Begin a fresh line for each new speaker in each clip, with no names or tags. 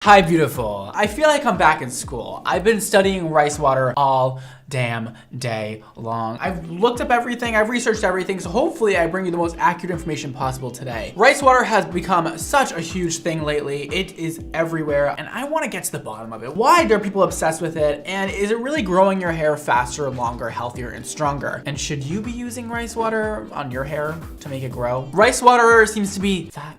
Hi, beautiful. I feel like I'm back in school. I've been studying rice water all damn day long. I've looked up everything, I've researched everything, so hopefully I bring you the most accurate information possible today. Rice water has become such a huge thing lately. It is everywhere, and I want to get to the bottom of it. Why are people obsessed with it? And is it really growing your hair faster, longer, healthier, and stronger? And should you be using rice water on your hair to make it grow? Rice water seems to be that.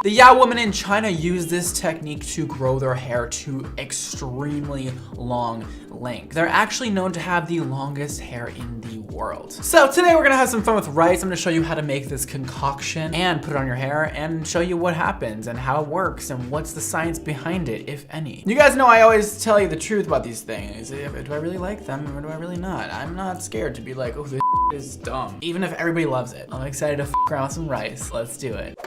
The Yao women in China use this technique to grow their hair to extremely long length. They're actually known to have the longest hair in the world. So today we're gonna have some fun with rice. I'm gonna show you how to make this concoction and put it on your hair and show you what happens and how it works and what's the science behind it, if any. You guys know I always tell you the truth about these things. Do I really like them or do I really not? I'm not scared to be like, oh, this is dumb. Even if everybody loves it. I'm excited to f around with some rice. Let's do it.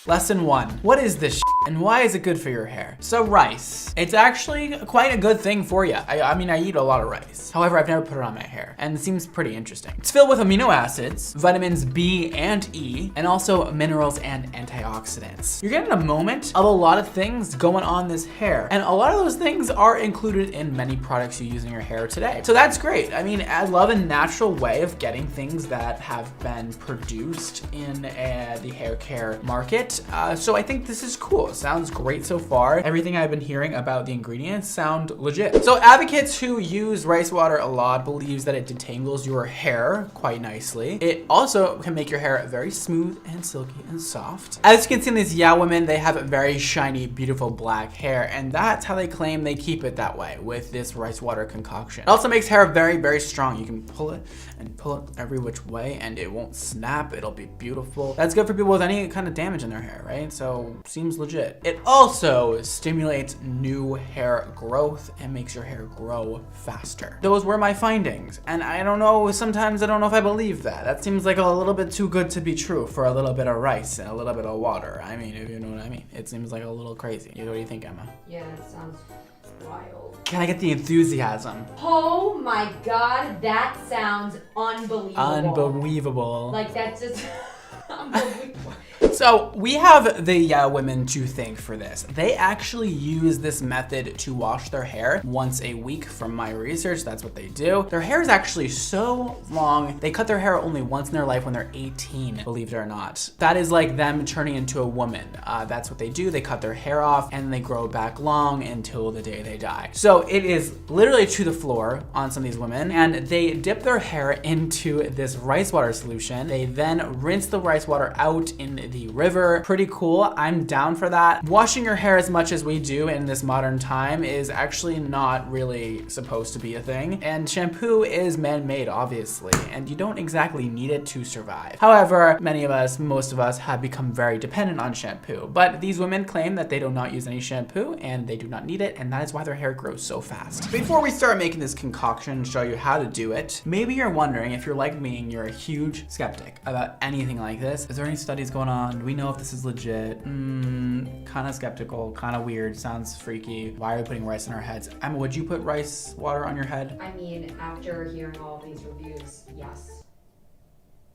Lesson 1. What is this and why is it good for your hair? So rice, it's actually quite a good thing for you. I mean, I eat a lot of rice. However, I've never put it on my hair and it seems pretty interesting. It's filled with amino acids, vitamins B and E, and also minerals and antioxidants. You're getting a moment of a lot of things going on this hair. And a lot of those things are included in many products you use in your hair today. So that's great. I mean, I love a natural way of getting things that have been produced in the hair care market. So I think this is cool. It sounds great so far. Everything I've been hearing about the ingredients sound legit. So advocates who use rice water a lot believes that it detangles your hair quite nicely. It also can make your hair very smooth and silky and soft. As you can see in these Yao women, they have very shiny, beautiful black hair, and that's how they claim they keep it that way with this rice water concoction. It also makes hair very, very strong. You can pull it and pull it every which way and it won't snap. It'll be beautiful. That's good for people with any kind of damage in their hair, right? So seems legit. It also stimulates new hair growth and makes your hair grow faster. Those were my findings. And I don't know, sometimes I don't know if I believe that. That seems like a little bit too good to be true for a little bit of rice and a little bit of water. I mean, if you know what I mean. It seems like a little crazy. What do you think, Emma?
Yeah, it sounds wild.
Can I get the enthusiasm?
Oh my god, that sounds unbelievable.
Unbelievable.
Like that's just unbelievable.
So we have the Yao women to thank for this. They actually use this method to wash their hair once a week. From my research, that's what they do. Their hair is actually so long. They cut their hair only once in their life when they're 18, believe it or not. That is like them turning into a woman. That's what they do. They cut their hair off and they grow back long until the day they die. So it is literally to the floor on some of these women, and they dip their hair into this rice water solution. They then rinse the rice water out in the river. Pretty cool. I'm down for that. Washing your hair as much as we do in this modern time is actually not really supposed to be a thing. And shampoo is man-made, obviously, and you don't exactly need it to survive. However, many of us, most of us, have become very dependent on shampoo. But these women claim that they do not use any shampoo and they do not need it, and that is why their hair grows so fast. Before we start making this concoction and show you how to do it, maybe you're wondering, if you're like me and you're a huge skeptic about anything like this, is there any studies going on? Do we know if this is legit? Kind of skeptical, kind of weird, sounds freaky. Why are we putting rice in our heads? Emma, would you put rice water on your head?
I mean, after hearing all these reviews, yes.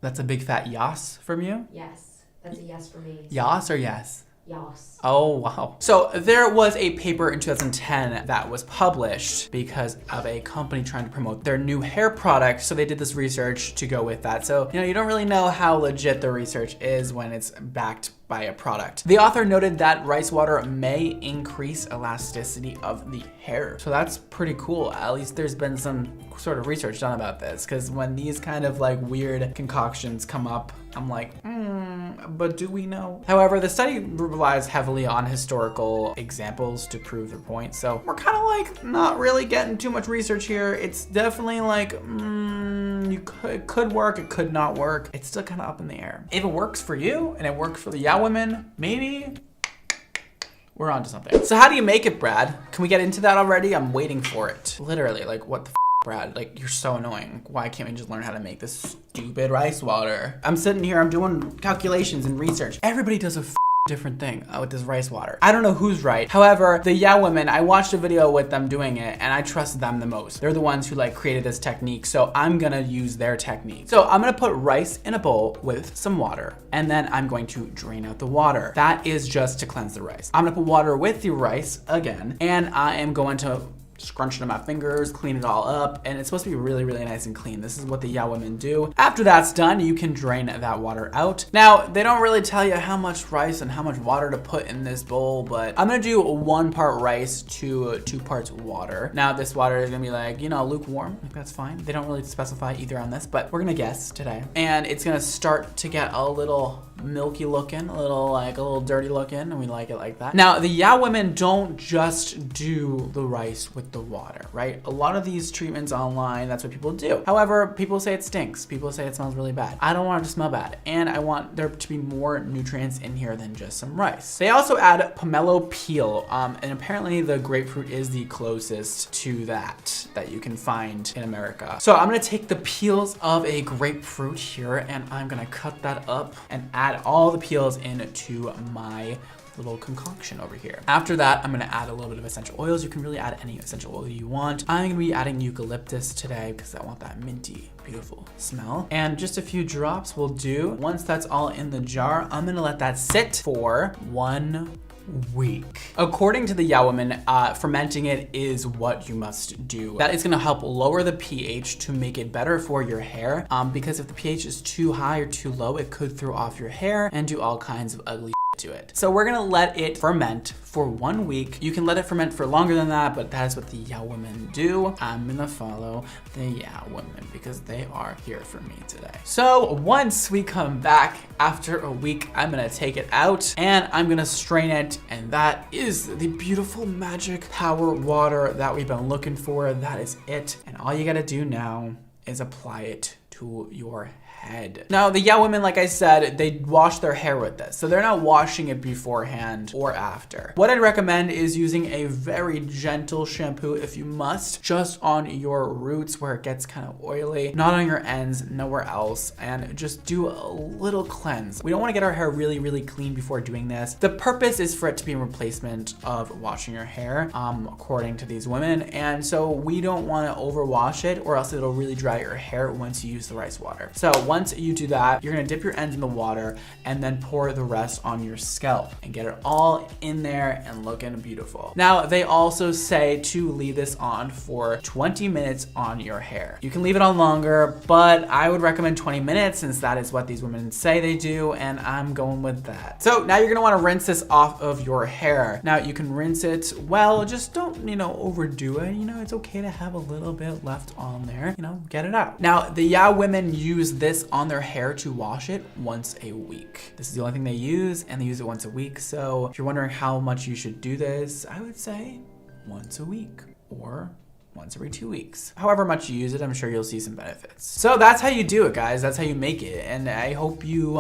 That's a big fat yas from you?
Yes. That's a yes for me.
Yas or yes?
Yes.
Oh, wow. So there was a paper in 2010 that was published because of a company trying to promote their new hair product. So they did this research to go with that. So, you don't really know how legit the research is when it's backed by a product. The author noted that rice water may increase elasticity of the hair. So that's pretty cool. At least there's been some sort of research done about this, because when these kind of like weird concoctions come up, I'm like, but do we know? However, the study relies heavily on historical examples to prove their point. So we're kind of like not really getting too much research here. It's definitely like, it could work, it could not work. It's still kind of up in the air. If it works for you and it works for the Yao women, maybe we're onto something. So how do you make it, Brad? Can we get into that already? I'm waiting for it. Literally, like, what the Brad, like, you're so annoying. Why can't we just learn how to make this stupid rice water? I'm sitting here, I'm doing calculations and research. Everybody does a different thing with this rice water. I don't know who's right. However, the Yeah Women, I watched a video with them doing it and I trust them the most. They're the ones who like created this technique, so I'm gonna use their technique. So I'm gonna put rice in a bowl with some water and then I'm going to drain out the water. That is just to cleanse the rice. I'm gonna put water with the rice again and I am going to scrunch it in my fingers, clean it all up, and it's supposed to be really, really nice and clean. This is what the Yeah Women do. After that's done, you can drain that water out. Now, they don't really tell you how much rice and how much water to put in this bowl, but I'm gonna do 1 part rice to 2 parts water. Now, this water is gonna be like, you know, lukewarm, like that's fine. They don't really specify either on this, but we're gonna guess today. And it's gonna start to get a little milky looking, a little dirty looking, and we like it like that. Now, the Yeah Women don't just do the rice with the water, right? A lot of these treatments online, that's what people do. However, people say it stinks. People say it smells really bad. I don't want it to smell bad. And I want there to be more nutrients in here than just some rice. They also add pomelo peel. And apparently the grapefruit is the closest to that you can find in America. So I'm gonna take the peels of a grapefruit here and I'm gonna cut that up and add all the peels into my little concoction over here. After that, I'm gonna add a little bit of essential oils. You can really add any essential oil you want. I'm gonna be adding eucalyptus today because I want that minty, beautiful smell. And just a few drops will do. Once that's all in the jar, I'm gonna let that sit for 1 week. According to the Yeah Women, fermenting it is what you must do. That is gonna help lower the pH to make it better for your hair, because if the pH is too high or too low, it could throw off your hair and do all kinds of ugly to it. So we're gonna let it ferment for 1 week. You can let it ferment for longer than that, but that is what the Yeah Women do. I'm gonna follow the Yeah Women because they are here for me today. So once we come back after a week, I'm gonna take it out and I'm gonna strain it, and that is the beautiful magic power water that we've been looking for. That is it. And all you gotta do now is apply it to your head. Now, the Yeah Women, like I said, they wash their hair with this, so they're not washing it beforehand or after. What I'd recommend is using a very gentle shampoo if you must, just on your roots where it gets kind of oily, not on your ends, nowhere else, and just do a little cleanse. We don't want to get our hair really, really clean before doing this. The purpose is for it to be a replacement of washing your hair, according to these women, and so we don't want to overwash it or else it'll really dry your hair once you use the rice water. So once you do that, you're gonna dip your ends in the water and then pour the rest on your scalp and get it all in there and looking beautiful. Now, they also say to leave this on for 20 minutes on your hair. You can leave it on longer, but I would recommend 20 minutes since that is what these women say they do, and I'm going with that. So now you're gonna wanna rinse this off of your hair. Now you can rinse it well, just don't, overdo it. It's okay to have a little bit left on there, get it out. Now, the Yeah Women use this on their hair to wash it once a week. This is the only thing they use, and they use it once a week. So if you're wondering how much you should do this, I would say once a week or once every 2 weeks. However much you use it, I'm sure you'll see some benefits. So that's how you do it, guys. That's how you make it. And I hope you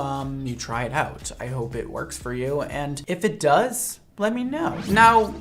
try it out. I hope it works for you. And if it does, let me know. Now,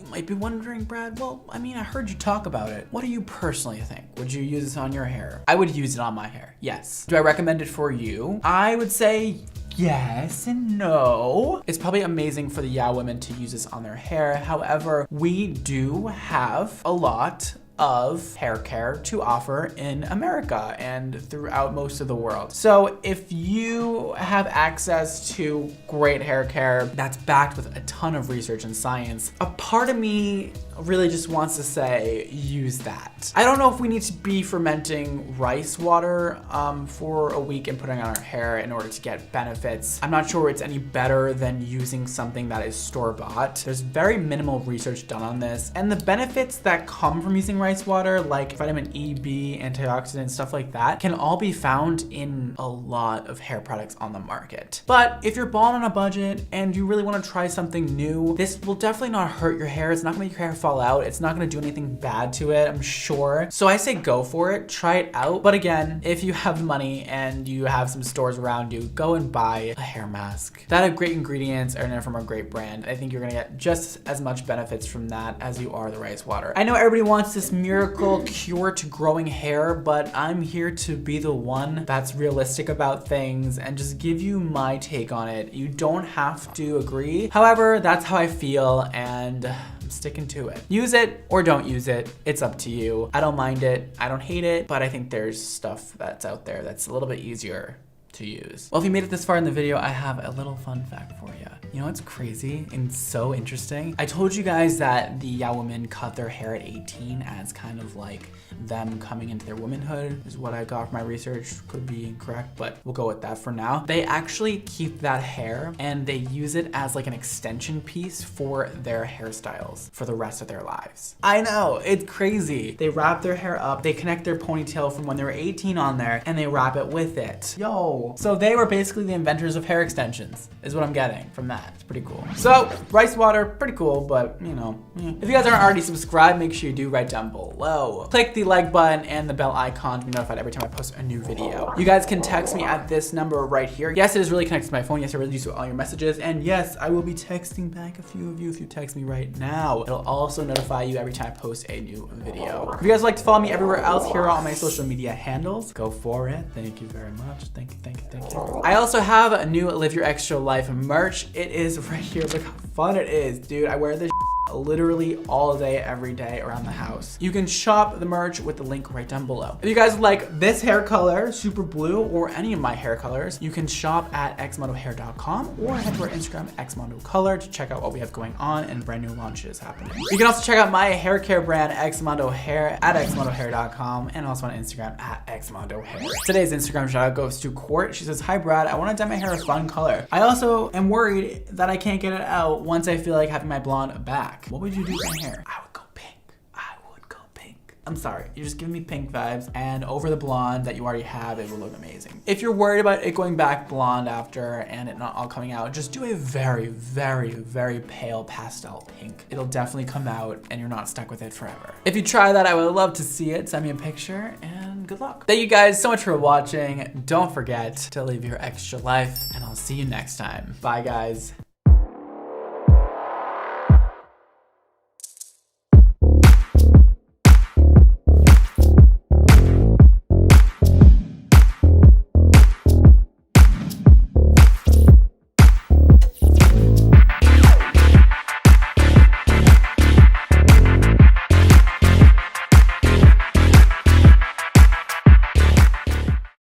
might be wondering, Brad, I heard you talk about it. What do you personally think? Would you use this on your hair? I would use it on my hair, yes. Do I recommend it for you? I would say yes and no. It's probably amazing for the Yeah Women to use this on their hair. However, we do have a lot of hair care to offer in America and throughout most of the world. So if you have access to great hair care that's backed with a ton of research and science, a part of me really just wants to say, use that. I don't know if we need to be fermenting rice water for a week and putting on our hair in order to get benefits. I'm not sure it's any better than using something that is store-bought. There's very minimal research done on this, and the benefits that come from using rice water, like vitamin E, B, antioxidants, stuff like that, can all be found in a lot of hair products on the market. But if you're balling on a budget and you really want to try something new, this will definitely not hurt your hair. It's not gonna make your hair fall fall out. It's not gonna do anything bad to it, I'm sure. So I say go for it, try it out. But again, if you have the money and you have some stores around you, go and buy a hair mask that have great ingredients and are from a great brand. I think you're gonna get just as much benefits from that as you are the rice water. I know everybody wants this miracle cure to growing hair, but I'm here to be the one that's realistic about things and just give you my take on it. You don't have to agree. However, that's how I feel, and I'm sticking to it. Use it or don't use it. It's up to you. I don't mind it. I don't hate it, but I think there's stuff that's out there that's a little bit easier to use. Well, if you made it this far in the video, I have a little fun fact for you. You know what's crazy and so interesting? I told you guys that the Yao women cut their hair at 18 as kind of like them coming into their womanhood, is what I got from my research. Could be incorrect, but we'll go with that for now. They actually keep that hair and they use it as like an extension piece for their hairstyles for the rest of their lives. I know, it's crazy. They wrap their hair up, they connect their ponytail from when they were 18 on there, and they wrap it with it. Yo. So they were basically the inventors of hair extensions, is what I'm getting from that. It's pretty cool. So, rice water, pretty cool, but you know, if you guys aren't already subscribed, make sure you do right down below. Click the like button and the bell icon to be notified every time I post a new video. You guys can text me at this number right here. Yes, it is really connected to my phone. Yes, I really use all your messages. And yes, I will be texting back a few of you if you text me right now. It'll also notify you every time I post a new video. If you guys would like to follow me everywhere else, here are all my social media handles. Go for it. Thank you very much. Thank you, thank you, thank you. I also have a new Live Your Extra Life merch. It is right here. Look how fun it is, dude. I wear this literally all day, every day around the house. You can shop the merch with the link right down below. If you guys like this hair color, super blue, or any of my hair colors, you can shop at xmondohair.com or head to our Instagram, xmondocolor, to check out what we have going on and brand new launches happening. You can also check out my hair care brand, xmondohair, at xmondohair.com, and also on Instagram at xmondohair. Today's Instagram shout out goes to Court. She says, "Hi Brad, I want to dye my hair a fun color. I also am worried that I can't get it out once I feel like having my blonde back. What would you do with my hair?" I would go pink. I would go pink. I'm sorry, you're just giving me pink vibes, and over the blonde that you already have, it will look amazing. If you're worried about it going back blonde after and it not all coming out, just do a very, very, very pale pastel pink. It'll definitely come out and you're not stuck with it forever. If you try that, I would love to see it. Send me a picture and good luck. Thank you guys so much for watching. Don't forget to live your extra life, and I'll see you next time. Bye guys.